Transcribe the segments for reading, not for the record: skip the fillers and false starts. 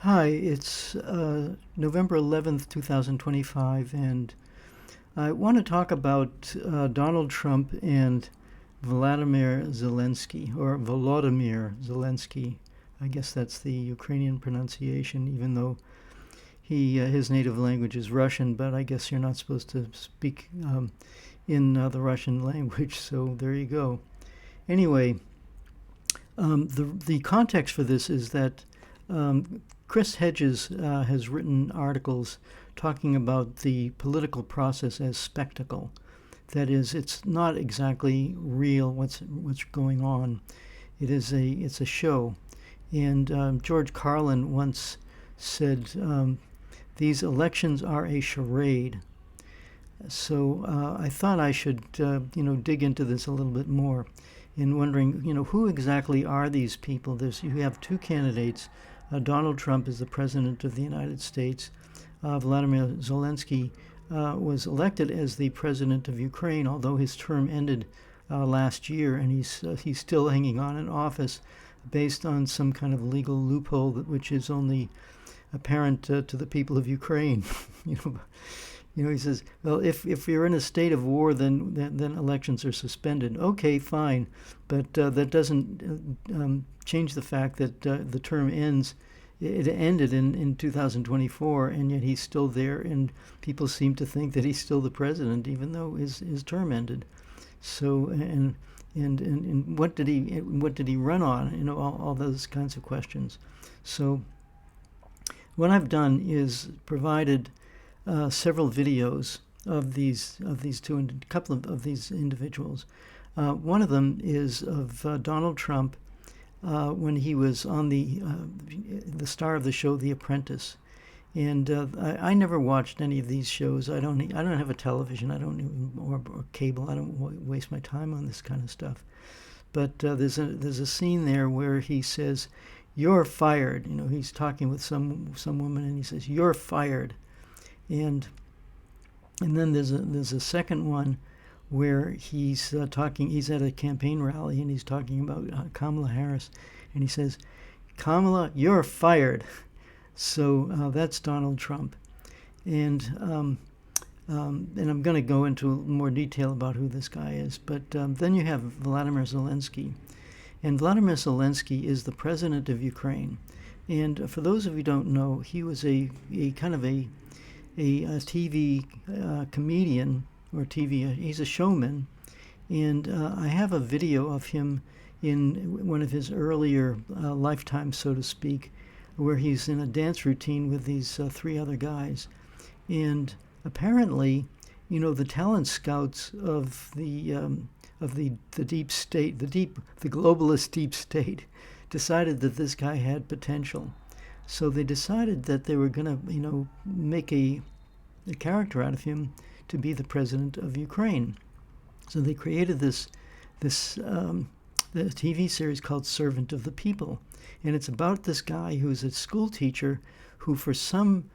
Hi, it's November 11th, 2025, and I want to talk about Donald Trump and Vladimir Zelensky, or Volodymyr Zelensky. I guess that's the Ukrainian pronunciation, even though his native language is Russian, but I guess you're not supposed to speak in the Russian language, so there you go. Anyway, the context for this is that Chris Hedges has written articles talking about the political process as spectacle. That is, it's not exactly real what's going on. It's a show. And George Carlin once said, "These elections are a charade." So I thought I should dig into this a little bit more, in wondering who exactly are these people. You have two candidates. Donald Trump is the president of the United States. Vladimir Zelensky was elected as the president of Ukraine, although his term ended last year, and he's still hanging on in office based on some kind of legal loophole which is only apparent to the people of Ukraine. He says, well, if you're in a state of war, then elections are suspended. Okay, fine, but that doesn't change the fact that the term ends. It ended in 2024, and yet he's still there, and people seem to think that he's still the president, even though his term ended. So, and what did he run on? All those kinds of questions. So, what I've done is provided several videos of these two, and a couple of these individuals. One of them is of Donald Trump when he was on the star of the show The Apprentice, and I never watched any of these shows. I don't have a television. I don't even, or cable. I don't waste my time on this kind of stuff. But there's a scene there where he says, "You're fired." He's talking with some woman, and he says, "You're fired." And then there's a second one where he's talking. He's at a campaign rally, and he's talking about Kamala Harris, and he says, "Kamala, you're fired." So that's Donald Trump, and I'm going to go into more detail about who this guy is. But then you have Vladimir Zelensky, and Vladimir Zelensky is the president of Ukraine. And for those of you who don't know, he was a kind of a TV comedian, or TV. He's a showman, and I have a video of him in one of his earlier lifetimes, so to speak, where he's in a dance routine with these three other guys. And apparently, the talent scouts of the deep state, the globalist deep state, decided that this guy had potential. So they decided that they were going to, make a character out of him to be the president of Ukraine. So they created the TV series called Servant of the People, and it's about this guy who's a school teacher who, for some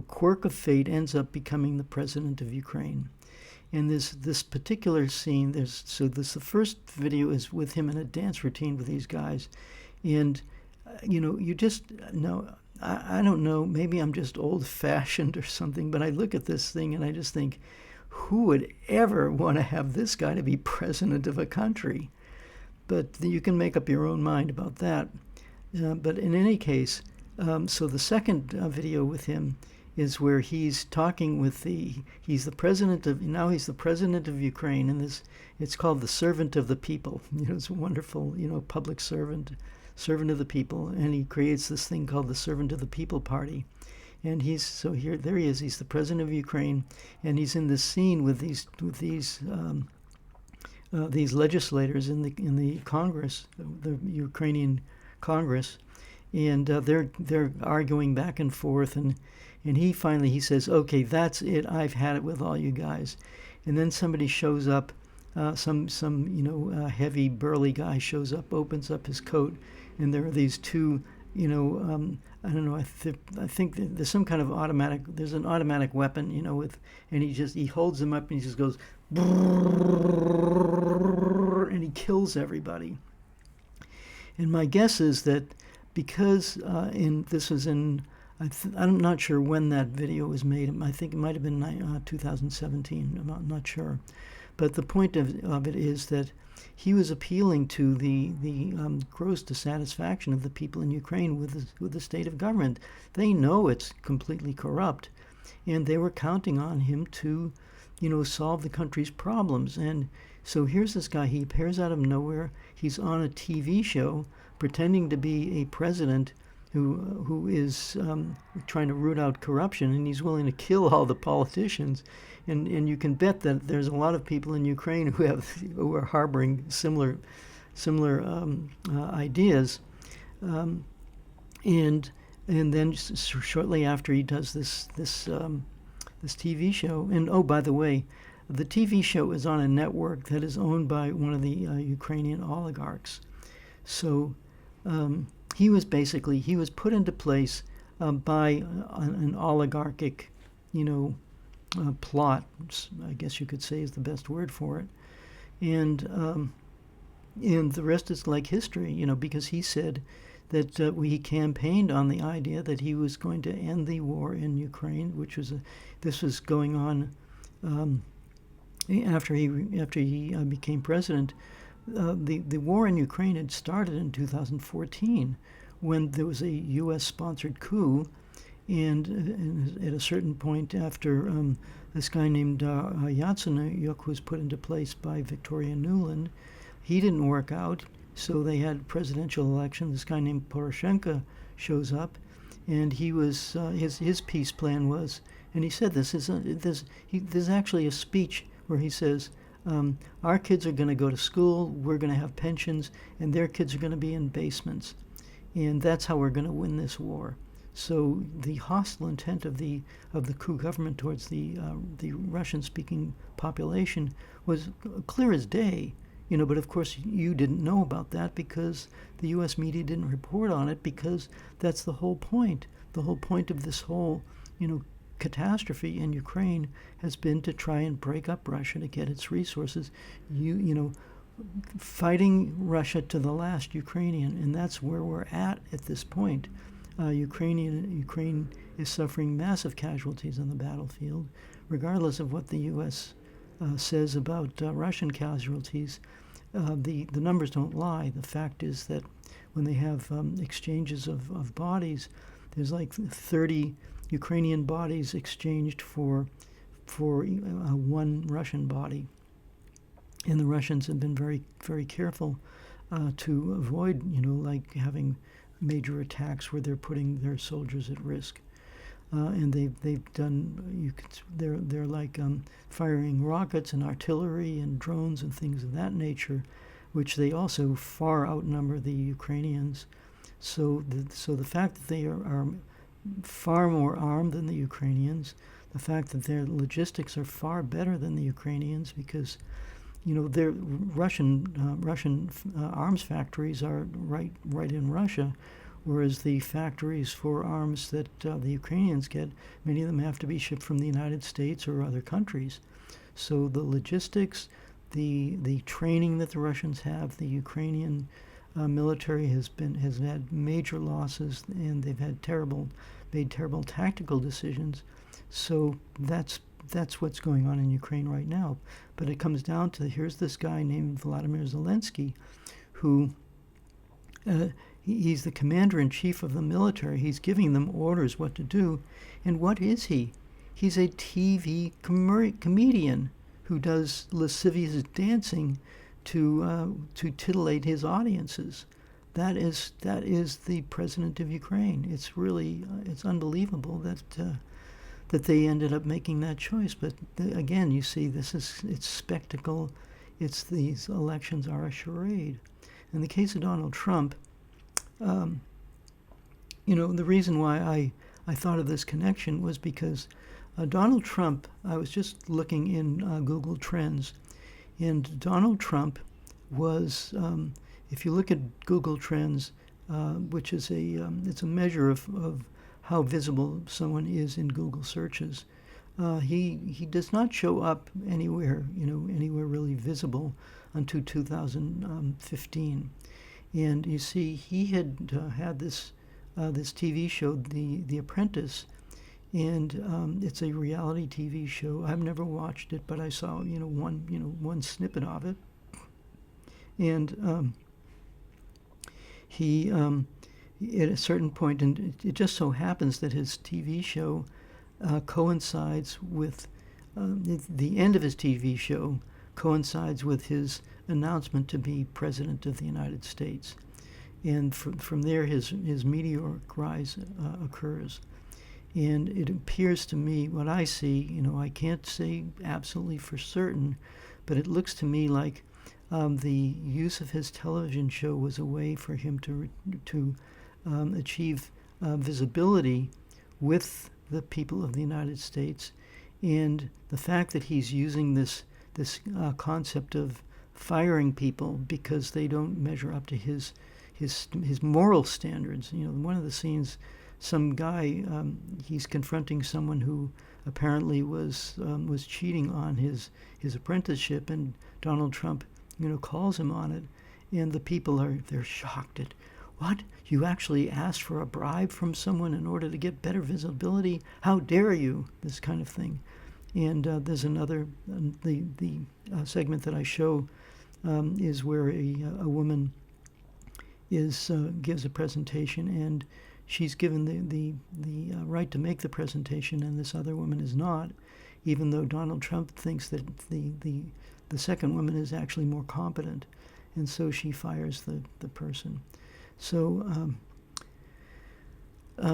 quirk of fate, ends up becoming the president of Ukraine. And this particular scene, the first video is with him in a dance routine with these guys, and you just know. I don't know, maybe I'm just old-fashioned or something, but I look at this thing and I just think, who would ever want to have this guy to be president of a country? But you can make up your own mind about that. But in any case, so the second video with him is where he's talking with he's the president of Ukraine, and it's called the Servant of the People. It's a wonderful, public servant of the people, and he creates this thing called the Servant of the People Party. And there he is. He's the president of Ukraine, and he's in this scene with these legislators in the Congress, the Ukrainian Congress, and they're arguing back and forth, and he finally says, "Okay, that's it. I've had it with all you guys." And then somebody shows up, some heavy burly guy shows up, opens up his coat, and there are these two, I don't know. I think there's some kind of there's an automatic weapon, and he holds them up and he just goes, and he kills everybody. And my guess is that because this was in, I'm not sure when that video was made. I think it might have been 2017. I'm not sure. But the point of it is that he was appealing to the gross dissatisfaction of the people in Ukraine with the state of government. They know it's completely corrupt, and they were counting on him to, solve the country's problems. And so here's this guy. He appears out of nowhere. He's on a TV show pretending to be a president who is trying to root out corruption, and he's willing to kill all the politicians. And you can bet that there's a lot of people in Ukraine who are harboring similar ideas. And then shortly after he does this TV show, and oh, by the way, the TV show is on a network that is owned by one of the Ukrainian oligarchs. So he was put into place by an oligarchic, plot, I guess you could say is the best word for it. And the rest is like history, because he said that he campaigned on the idea that he was going to end the war in Ukraine, this was going on after he became president. The war in Ukraine had started in 2014 when there was a U.S.-sponsored coup, and at a certain point after this guy named Yatsenyuk was put into place by Victoria Nuland, he didn't work out, so they had presidential election. This guy named Poroshenko shows up, and he was his peace plan was, and he said there's actually a speech where he says, our kids are going to go to school, we're going to have pensions, and their kids are going to be in basements. And that's how we're going to win this war. So the hostile intent of the coup government towards the Russian-speaking population was clear as day. But of course you didn't know about that because the U.S. media didn't report on it, because that's the whole point. The whole point of this whole, catastrophe in Ukraine has been to try and break up Russia to get its resources. Fighting Russia to the last Ukrainian, and that's where we're at this point. Ukraine is suffering massive casualties on the battlefield, regardless of what the U.S. Says about Russian casualties. The numbers don't lie. The fact is that when they have exchanges of bodies, there's like 30 Ukrainian bodies exchanged for one Russian body. And the Russians have been very, very careful to avoid, like having major attacks where they're putting their soldiers at risk. And they've done. They're like firing rockets and artillery and drones and things of that nature, which they also far outnumber the Ukrainians. So the fact that they are far more armed than the Ukrainians, the fact that their logistics are far better than the Ukrainians, because their Russian arms factories are right in Russia, whereas the factories for arms that the Ukrainians get, many of them have to be shipped from the United States or other countries. So the logistics, the training that the Russians have, the Ukrainian military has had major losses, and they've had made terrible tactical decisions. So that's what's going on in Ukraine right now. But it comes down to, here's this guy named Vladimir Zelensky, who he's the commander-in-chief of the military. He's giving them orders what to do. And what is he? He's a TV comedian who does lascivious dancing to titillate his audiences. That is the president of Ukraine. It's really it's unbelievable that they ended up making that choice. But again, you see, it's spectacle. These elections are a charade. In the case of Donald Trump, the reason why I thought of this connection was because Donald Trump, I was just looking in Google Trends, and Donald Trump was, if you look at Google Trends, which is it's a measure of how visible someone is in Google searches, he does not show up anywhere really visible until 2015. And you see, he had had this TV show, The Apprentice, and it's a reality TV show. I've never watched it, but I saw one snippet of it, and he at a certain point, and it just so happens that his TV show coincides with the end of his TV show coincides with his announcement to be President of the United States. And from there, his meteoric rise occurs. And it appears to me, what I see, I can't say absolutely for certain, but it looks to me like the use of his television show was a way for him to achieve visibility with the people of the United States. And the fact that he's using this concept of firing people because they don't measure up to his moral standards. One of the scenes, some guy, he's confronting someone who apparently was cheating on his apprenticeship, and Donald Trump, calls him on it, and the people they're shocked at, what? You actually asked for a bribe from someone in order to get better visibility? How dare you? This kind of thing. And there's another, the segment that I show is where a woman gives a presentation, and she's given the right to make the presentation, and this other woman is not, even though Donald Trump thinks that the second woman is actually more competent, and so she fires the person. So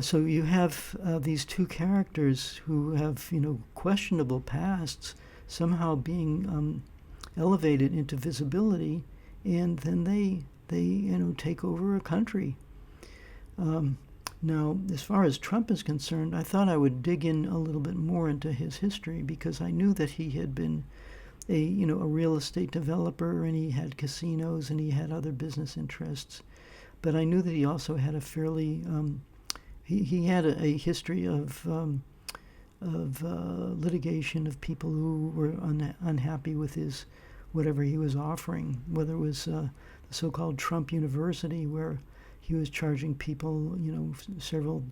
so you have these two characters who have questionable pasts somehow being elevated into visibility, and then they take over a country. Now, as far as Trump is concerned, I thought I would dig in a little bit more into his history, because I knew that he had been a real estate developer, and he had casinos, and he had other business interests. But I knew that he also had a fairly he had a history of litigation of people who were unhappy with whatever he was offering, whether it was the so-called Trump University, where he was charging people, several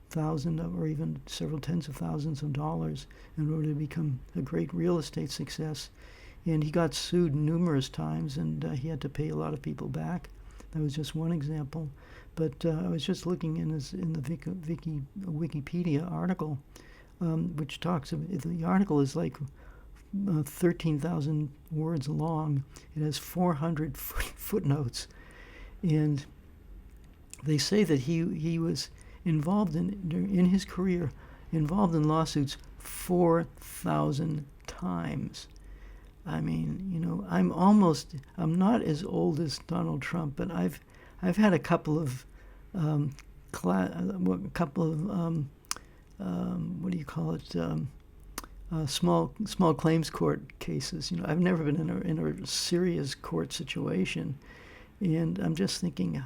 thousand or even several tens of thousands of dollars in order to become a great real estate success. And he got sued numerous times, and he had to pay a lot of people back. That was just one example. But I was just looking in the Wikipedia article, which talks about, the article is like 13,000 words long. It has 400 footnotes. And they say that he was involved in his career, involved in lawsuits 4,000 times. I mean, I'm not as old as Donald Trump, but I've had a couple of small claims court cases. I've never been in a serious court situation, and I'm just thinking,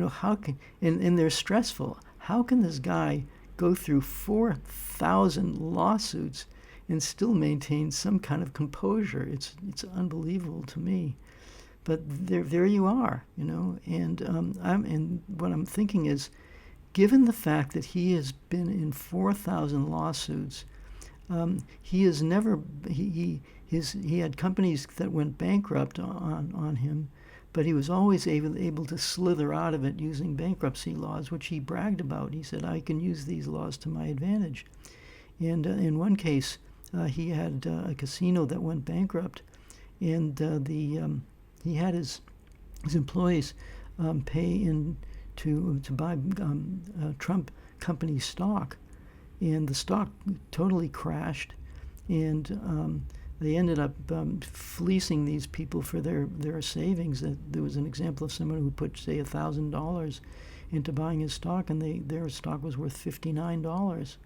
how can, and they're stressful. How can this guy go through 4,000 lawsuits and still maintain some kind of composure? It's unbelievable to me. But there you are, and what I'm thinking is, given the fact that he has been in 4,000 lawsuits, he has never he had companies that went bankrupt on him, but he was always able to slither out of it using bankruptcy laws, which he bragged about. He said, I can use these laws to my advantage. And in one case, he had a casino that went bankrupt, and he had his employees pay in to buy Trump company stock, and the stock totally crashed, and they ended up fleecing these people for their savings. There was an example of someone who put, say, $1,000 into buying his stock, and their stock was worth $59.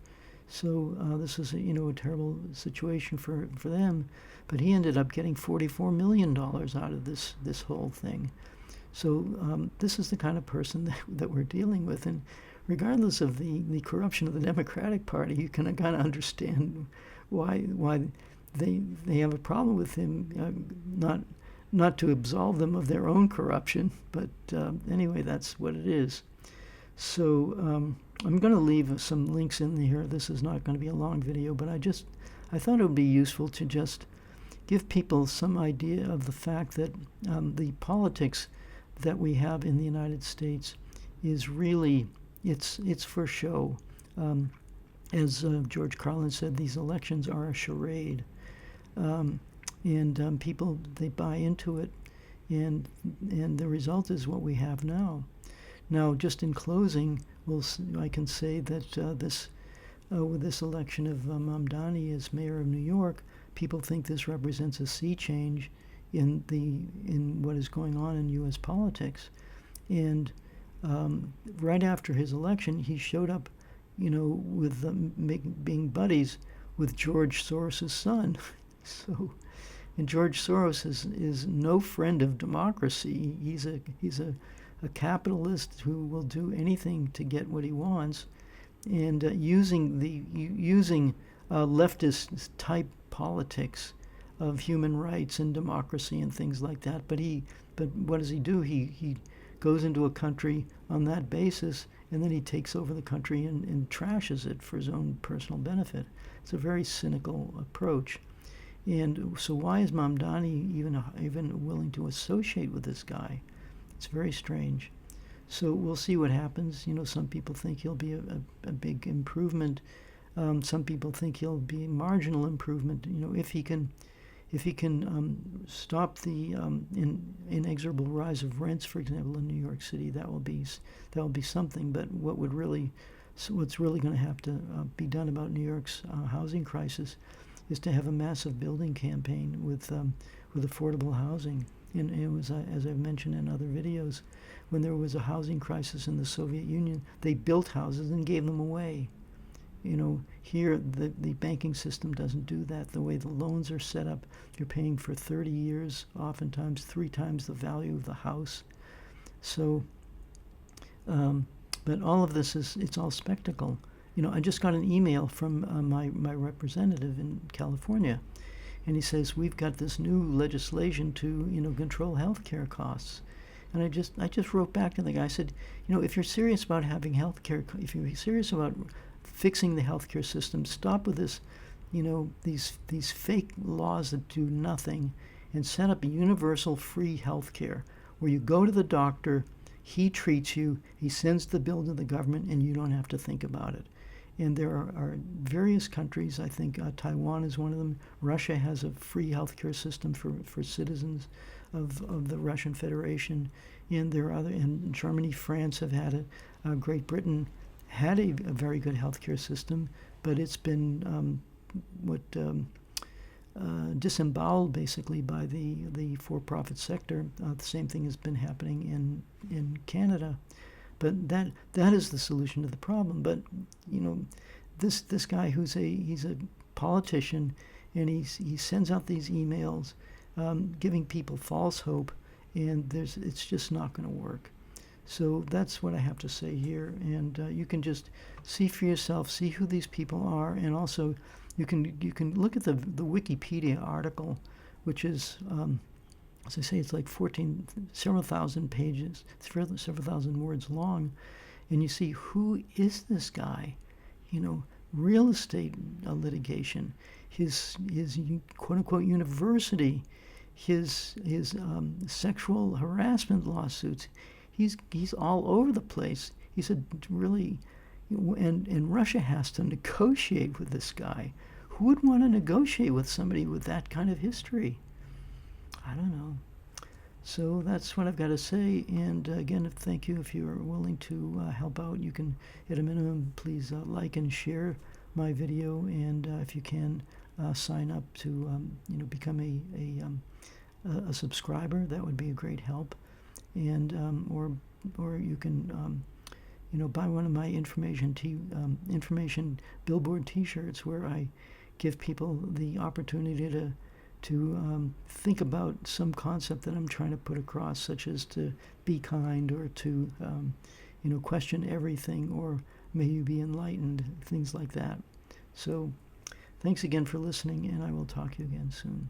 So this was a terrible situation for them. But he ended up getting $44 million out of this whole thing. So this is the kind of person that we're dealing with. And regardless of the corruption of the Democratic Party, you can kind of understand why they have a problem with him not to absolve them of their own corruption, but anyway, that's what it is. So I'm going to leave some links in here. This is not going to be a long video, but I thought it would be useful to just give people some idea of the fact that the politics that we have in the United States is really, it's for show. As George Carlin said, these elections are a charade. And people, they buy into it, and the result is what we have now. Now, just in closing, I can say that with this election of Mamdani as mayor of New York, people think this represents a sea change in what is going on in U.S. politics. And right after his election, he showed up, with being buddies with George Soros' son. So, and George Soros is no friend of democracy. He's a capitalist who will do anything to get what he wants, and using leftist type politics of human rights and democracy and things like that. But what does he do? He goes into a country on that basis, and then he takes over the country and trashes it for his own personal benefit. It's a very cynical approach. And so why is Mamdani even willing to associate with this guy? It's very strange. So we'll see what happens. Some people think he'll be a big improvement. Some people think he'll be a marginal improvement. If he can stop the inexorable rise of rents, for example, in New York City, that will be something. But what's really going to have to be done about New York's housing crisis is to have a massive building campaign with affordable housing. And it was, as I've mentioned in other videos, when there was a housing crisis in the Soviet Union, they built houses and gave them away. Here the banking system doesn't do that. The way the loans are set up, you're paying for 30 years, oftentimes 3 times the value of the house. So, but all of this it's all spectacle. I just got an email from my representative in California, and he says, we've got this new legislation to control healthcare costs. And I just wrote back to the guy. I said, if you're serious about having healthcare, if you're serious about fixing the healthcare system, stop with this, these fake laws that do nothing, and set up a universal free healthcare where you go to the doctor, he treats you, he sends the bill to the government, and you don't have to think about it. And there are various countries, I think Taiwan is one of them. Russia has a free healthcare system for citizens of the Russian Federation. And there are other, and Germany, France have had it. Great Britain had a very good healthcare system, but it's been disemboweled basically by the for-profit sector. The same thing has been happening in Canada. But that is the solution to the problem. But this guy he's a politician, and he sends out these emails, giving people false hope, and it's just not going to work. So that's what I have to say here, and you can just see for yourself, see who these people are, and also you can look at the Wikipedia article, which is. As I say, it's like several thousand pages, several thousand words long, and you see who is this guy? Real estate litigation, his quote unquote university, his sexual harassment lawsuits. He's all over the place. He's and Russia has to negotiate with this guy. Who would want to negotiate with somebody with that kind of history? I don't know. So that's what I've got to say. And again, thank you. If you're willing to help out, you can, at a minimum, please like and share my video. And if you can, sign up to become a subscriber. That would be a great help. And or you can buy one of my information billboard T-shirts, where I give people the opportunity to think about some concept that I'm trying to put across, such as to be kind, or to question everything, or may you be enlightened, things like that. So thanks again for listening, and I will talk to you again soon.